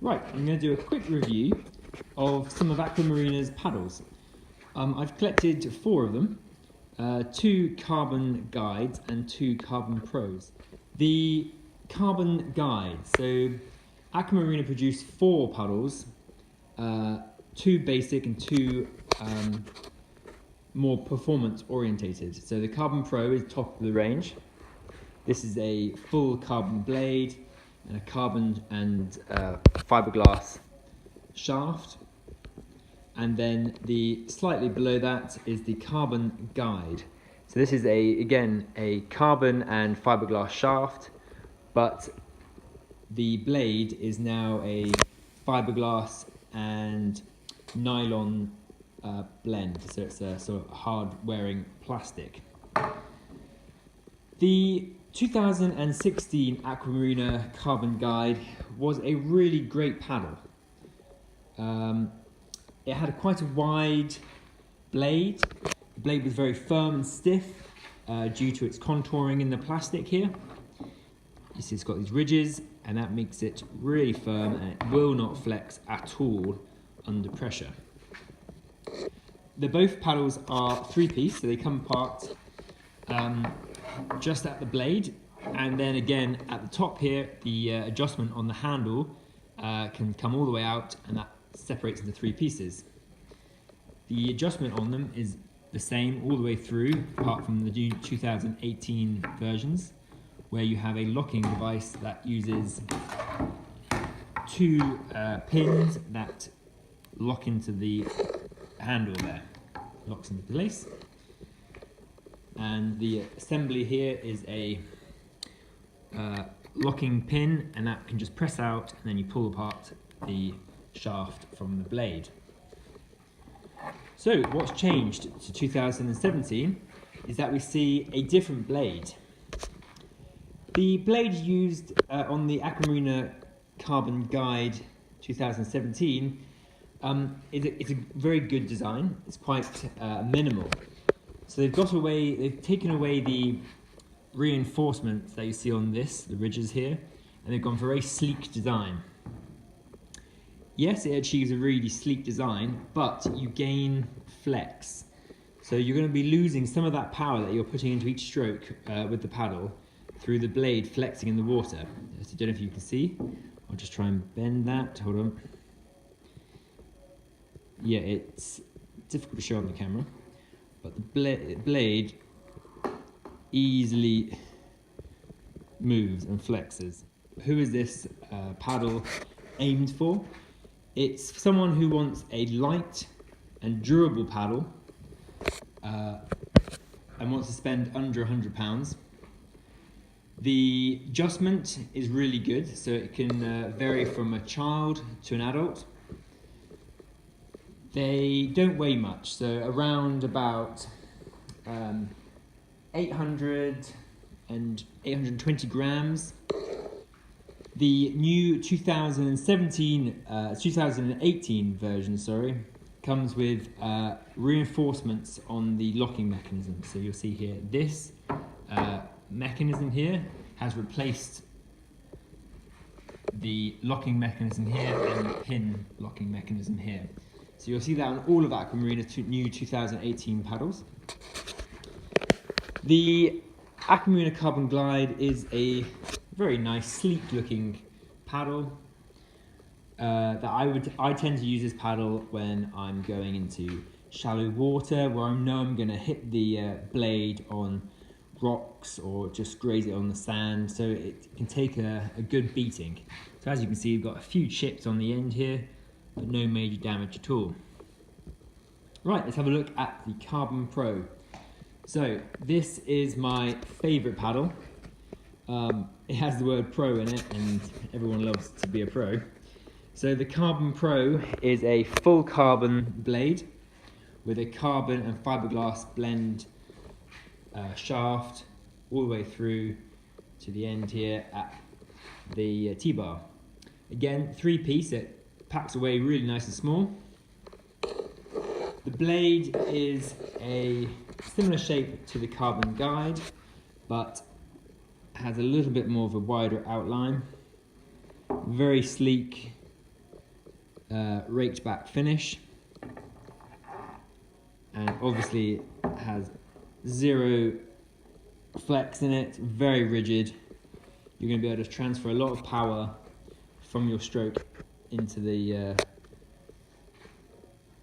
Right, I'm going to do a quick review of some of Aqua Marina's paddles. I've collected 4 of them, 2 Carbon Guides and 2 Carbon Pros. The Carbon Guide, so Aqua Marina produced 4 paddles, 2 basic and 2 more performance orientated. So the Carbon Pro is top of the range. This is a full carbon blade and a carbon and fiberglass shaft. And then the slightly below that is the Carbon Guide. So this is again a carbon and fiberglass shaft, but the blade is now a fiberglass and nylon blend, so it's a sort of hard wearing plastic. The 2016 Aqua Marina Carbon Guide was a really great paddle. It had quite a wide blade. The blade was very firm and stiff due to its contouring in the plastic here. You see it's got these ridges, and that makes it really firm, and it will not flex at all under pressure. Both paddles are 3-piece, so they come apart just at the blade, and then again at the top here, the adjustment on the handle can come all the way out, and that separates into 3 pieces. The adjustment on them is the same all the way through, apart from the new 2018 versions, where you have a locking device that uses 2 pins that lock into the handle there, locks into place. And the assembly here is a locking pin, and that can just press out, and then you pull apart the shaft from the blade. So what's changed to 2017 is that we see a different blade. The blade used on the Aqua Marina Carbon Guide 2017 it's a very good design. It's quite minimal. So they've taken away the reinforcements that you see on this, the ridges here, and they've gone for a very sleek design. Yes, it achieves a really sleek design, but you gain flex. So you're going to be losing some of that power that you're putting into each stroke with the paddle through the blade flexing in the water. So I don't know if you can see. I'll just try and bend that. Hold on. Yeah, it's difficult to show on the camera, but the blade easily moves and flexes. Who is this paddle aimed for? It's for someone who wants a light and durable paddle and wants to spend under £100. The adjustment is really good, so it can vary from a child to an adult. They don't weigh much, so around about 800 and 820 grams. The new 2018 version, comes with reinforcements on the locking mechanism. So you'll see here, this mechanism here has replaced the locking mechanism here and the pin locking mechanism here. So you'll see that on all of Aqua Marina new 2018 paddles. The Aqua Marina Carbon Glide is a very nice, sleek-looking paddle. I tend to use this paddle when I'm going into shallow water, where I know I'm going to hit the blade on rocks or just graze it on the sand, so it can take a good beating. So as you can see, you've got a few chips on the end here, but no major damage at all. Right, let's have a look at the Carbon Pro. So this is my favourite paddle. It has the word pro in it, and everyone loves to be a pro. So the Carbon Pro is a full carbon blade with a carbon and fiberglass blend shaft all the way through to the end here at the T-bar. Again, 3-piece, it packs away really nice and small. The blade is a similar shape to the Carbon Guide, but has a little bit more of a wider outline. Very sleek, raked back finish, and obviously has zero flex in it, very rigid. You're going to be able to transfer a lot of power from your stroke into the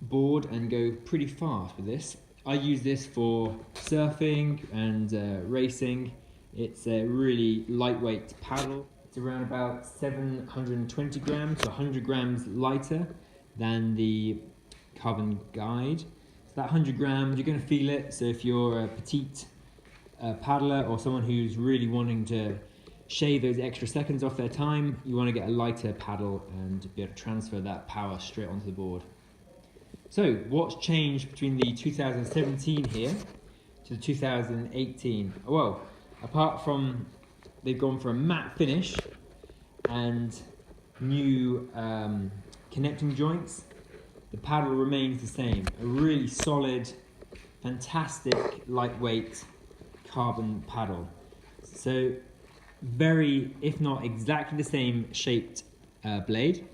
board and go pretty fast with this. I use this for surfing and racing. It's a really lightweight paddle. It's around about 720 grams to 100 grams lighter than the Carbon Guide. So that 100 grams, you're going to feel it. So if you're a petite paddler or someone who's really wanting to shave those extra seconds off their time, you want to get a lighter paddle and be able to transfer that power straight onto the board. So what's changed between the 2017 here to the 2018? Well, apart from they've gone for a matte finish and new connecting joints, the paddle remains the same. A really solid, fantastic, lightweight carbon paddle. So very, if not exactly the same shaped blade,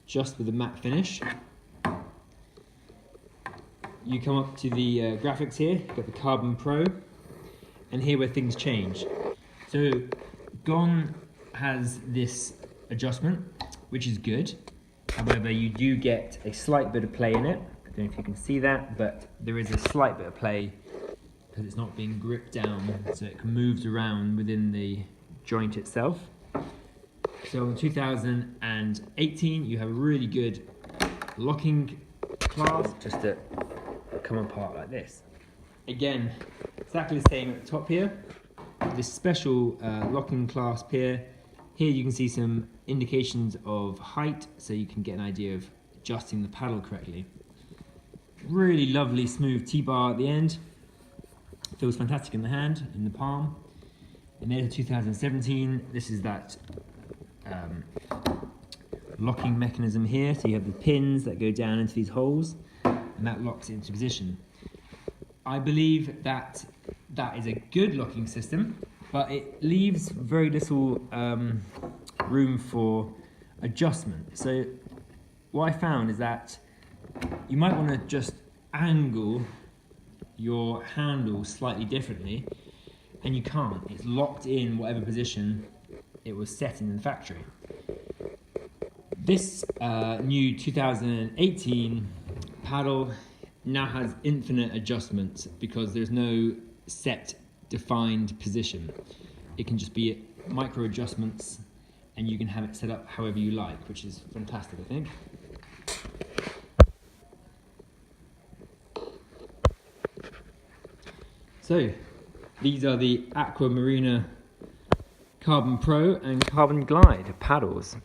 just with a matte finish. You come up to the graphics here, you've got the Carbon Pro, and here where things change. So Gone has this adjustment, which is good. However, you do get a slight bit of play in it. I don't know if you can see that, but there is a slight bit of play because it's not being gripped down, so it moves around within the joint itself. So in 2018, you have a really good locking clasp, just to come apart like this. Again, exactly the same at the top here. This special locking clasp here. Here you can see some indications of height, so you can get an idea of adjusting the paddle correctly. Really lovely smooth T-bar at the end. Feels fantastic in the hand, in the palm. And there's 2017. This is that locking mechanism here. So you have the pins that go down into these holes, and that locks it into position. I believe that that is a good locking system, but it leaves very little room for adjustment. So what I found is that you might want to just angle your handle slightly differently, and you can't. It's locked in whatever position it was set in the factory. This new 2018 paddle now has infinite adjustments because there's no set defined position. It can just be micro adjustments, and you can have it set up however you like, which is fantastic, I think. So these are the Aqua Marina Carbon Pro and Carbon Glide paddles.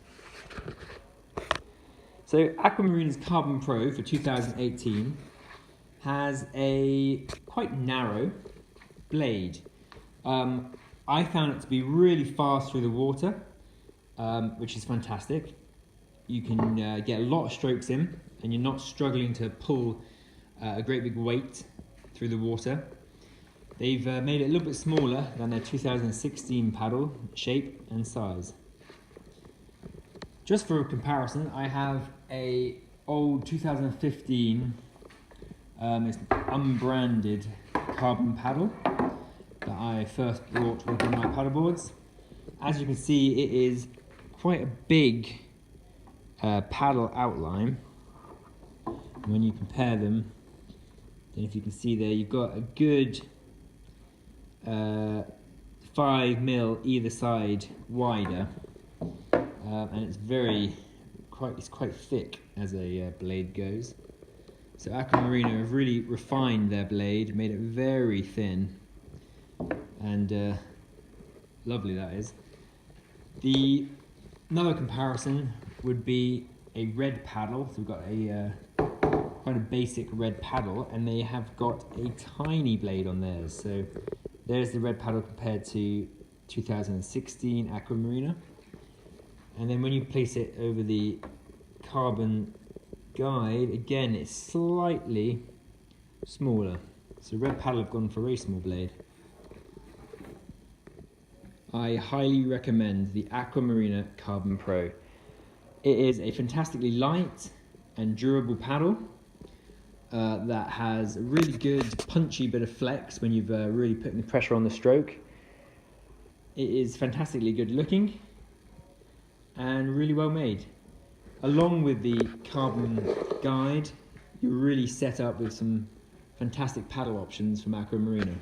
So Aqua Marina's Carbon Pro for 2018 has a quite narrow blade. I found it to be really fast through the water, which is fantastic. You can get a lot of strokes in, and you're not struggling to pull a great big weight through the water. They've made it a little bit smaller than their 2016 paddle shape and size. Just for a comparison, I have a old 2015 it's unbranded carbon paddle that I first brought with one of my paddle boards. As you can see, it is quite a big paddle outline. When you compare them, then if you can see there, you've got a good 5 mil either side wider, and it's quite thick as a blade goes. So Aqua Marina have really refined their blade, made it very thin, and lovely that is. Another comparison would be a red paddle. So we've got a quite a basic red paddle, and they have got a tiny blade on theirs. So there's the red paddle compared to 2016 Aqua Marina. And then when you place it over the Carbon Guide, again, it's slightly smaller. So red paddle have gone for a very small blade. I highly recommend the Aqua Marina Carbon Pro. It is a fantastically light and durable paddle that has a really good punchy bit of flex when you've really put the pressure on the stroke. It is fantastically good looking and really well made. Along with the carbon guide, you're really set up with some fantastic paddle options from Aqua Marina.